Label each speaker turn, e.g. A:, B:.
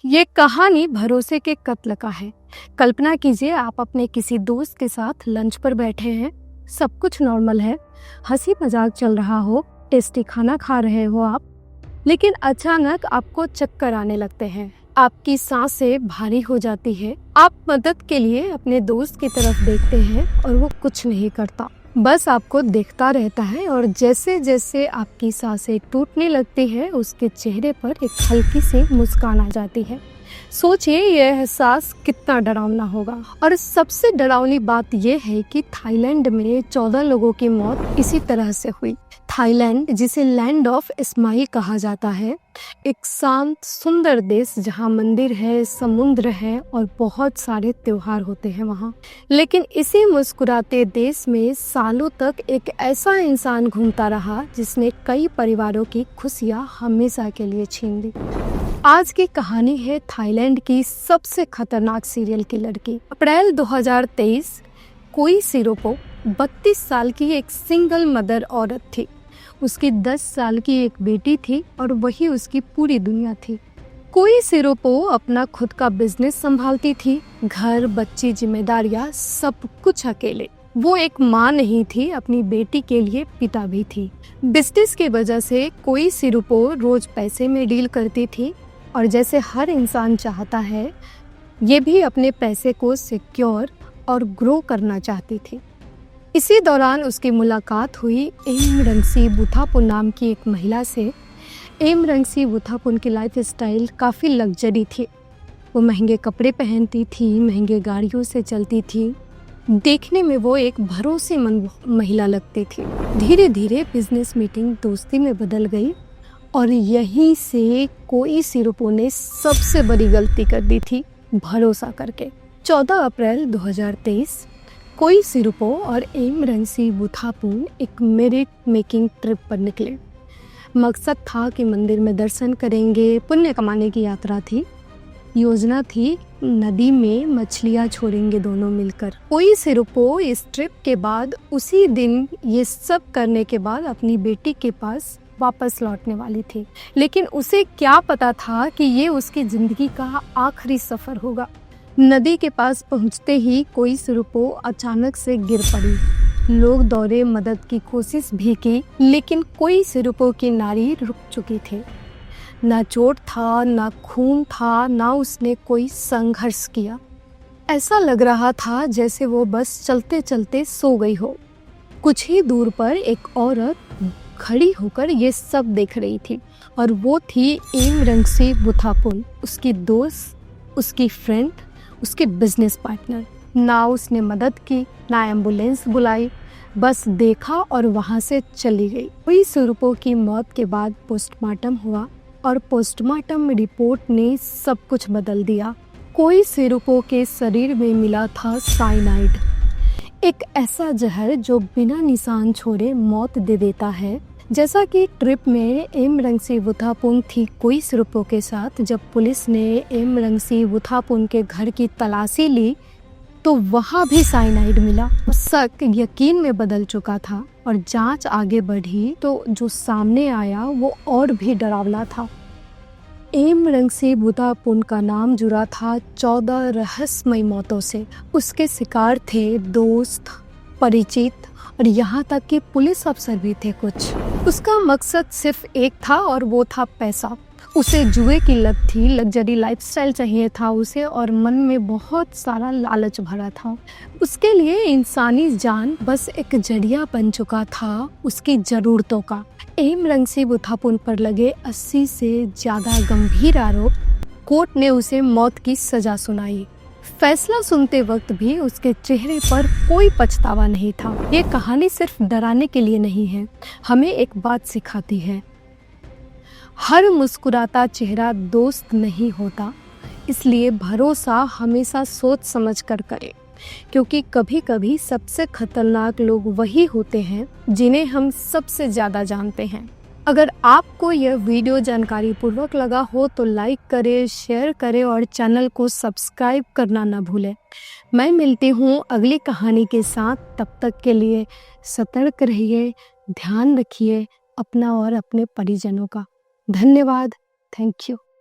A: ये कहानी भरोसे के कत्ल का है। कल्पना कीजिए, आप अपने किसी दोस्त के साथ लंच पर बैठे हैं, सब कुछ नॉर्मल है, हंसी मजाक चल रहा हो, टेस्टी खाना खा रहे हो आप, लेकिन अचानक आपको चक्कर आने लगते हैं, आपकी सांसें भारी हो जाती है। आप मदद के लिए अपने दोस्त की तरफ देखते हैं और वो कुछ नहीं करता, बस आपको देखता रहता है। और जैसे जैसे आपकी सांसें टूटने लगती है, उसके चेहरे पर एक हल्की सी मुस्कान आ जाती है। सोचिए यह एहसास कितना डरावना होगा। और सबसे डरावनी बात यह है कि थाईलैंड में 14 लोगों की मौत इसी तरह से हुई। थाईलैंड, जिसे लैंड ऑफ स्माइल कहा जाता है, एक शांत सुंदर देश जहाँ मंदिर है, समुद्र है और बहुत सारे त्योहार होते हैं वहाँ। लेकिन इसी मुस्कुराते देश में सालों तक एक ऐसा इंसान घूमता रहा जिसने कई परिवारों की खुशियाँ हमेशा के लिए छीन ली। आज की कहानी है थाईलैंड की सबसे खतरनाक सीरियल किलर की। अप्रैल 2023 कोई सिरोपो 32 साल की एक सिंगल मदर औरत थी। उसकी 10 साल की एक बेटी थी और वही उसकी पूरी दुनिया थी। कोई सिरोपो अपना खुद का बिजनेस संभालती थी, घर, बच्ची, जिम्मेदारियां, सब कुछ अकेले। वो एक माँ नहीं थी, अपनी बेटी के लिए पिता भी थी। बिजनेस की वजह से कोई सिरोपो रोज पैसे में डील करती थी और जैसे हर इंसान चाहता है, ये भी अपने पैसे को सिक्योर और ग्रो करना चाहती थी। इसी दौरान उसकी मुलाकात हुई एमरंगसी वुथापुन नाम की एक महिला से। एमरंगसी वुथापुन की लाइफ स्टाइल काफ़ी लग्जरी थी। वो महंगे कपड़े पहनती थी, महंगे गाड़ियों से चलती थी। देखने में वो एक भरोसेमंद महिला लगती थी। धीरे धीरे बिजनेस मीटिंग दोस्ती में बदल गई और यहीं से कोई सिरोपो ने सबसे बड़ी गलती कर दी थी, भरोसा करके। 14 अप्रैल 2023 कोई सिरोपो और एमरंगसी वुथापुन एक मेरिट मेकिंग ट्रिप पर निकले। मकसद था कि मंदिर में दर्शन करेंगे, पुण्य कमाने की यात्रा थी। योजना थी नदी में मछलियाँ छोड़ेंगे दोनों मिलकर। कोई सिरोपो इस ट्रिप के बाद, उसी दिन ये सब करने के बाद अपनी बेटी के पास वापस लौटने वाली थी। लेकिन उसे क्या पता था कि ये उसकी जिंदगी का आखिरी सफर होगा। नदी के पास पहुंचते ही कोई सिरोपो अचानक से गिर पड़ी। लोग दौड़े, मदद की कोशिश भी की, लेकिन कोई सिरोपो की नाड़ी रुक चुकी थी। ना चोट था, ना खून था, ना उसने कोई संघर्ष किया। ऐसा लग रहा था जैसे वो बस चलते चलते सो गई हो। कुछ ही दूर पर एक औरत खड़ी होकर ये सब देख रही थी और वो थी एमरंगसी वुथापुन, उसकी दोस्त, उसकी फ्रेंड, उसके बिजनेस पार्टनर। ना उसने मदद की, ना एम्बुलेंस बुलाई, बस देखा और वहाँ से चली गई। कोई सिरोपो की मौत के बाद पोस्टमार्टम हुआ और पोस्टमार्टम रिपोर्ट ने सब कुछ बदल दिया। कोई सिरोपो के शरीर में मिला था साइनाइड, एक ऐसा जहर जो बिना निशान छोड़े मौत दे देता है। जैसा कि ट्रिप में एमरंगसी वुथापुन थी कोई सिरोपो के साथ, जब पुलिस ने एमरंगसी वुथापुन के घर की तलाशी ली तो वहाँ भी साइनाइड मिला। शक यकीन में बदल चुका था और जांच आगे बढ़ी तो जो सामने आया वो और भी डरावना था। एमरंगसी वुथापुन का नाम जुड़ा था 14 रहस्यमय मौतों से। उसके शिकार थे दोस्त, परिचित और यहाँ तक कि पुलिस अफसर भी थे कुछ। उसका मकसद सिर्फ एक था और वो था पैसा। उसे जुए की लत थी, लग्जरी लाइफस्टाइल चाहिए था उसे और मन में बहुत सारा लालच भरा था। उसके लिए इंसानी जान बस एक जरिया बन चुका था उसकी ज़रूरतों का। एमरंगसी वुथापुन पर लगे 80 से ज़्यादा गंभीर आरोप। कोर्ट ने उसे मौत की सज़ा सुनाई। फैसला सुनते वक्त भी उसके चेहरे पर कोई पछतावा नहीं था। ये कहानी सिर्फ डराने के लिए नहीं है, हमें एक बात सिखाती है। हर मुस्कुराता चेहरा दोस्त नहीं होता, इसलिए भरोसा हमेशा सोच समझ कर करें, क्योंकि कभी कभी सबसे खतरनाक लोग वही होते हैं जिन्हें हम सबसे ज़्यादा जानते हैं। अगर आपको यह वीडियो जानकारी पूर्वक लगा हो तो लाइक करें, शेयर करें और चैनल को सब्सक्राइब करना ना भूलें। मैं मिलती हूँ अगली कहानी के साथ, तब तक के लिए सतर्क रहिए, ध्यान रखिए अपना और अपने परिजनों का। धन्यवाद। Thank you.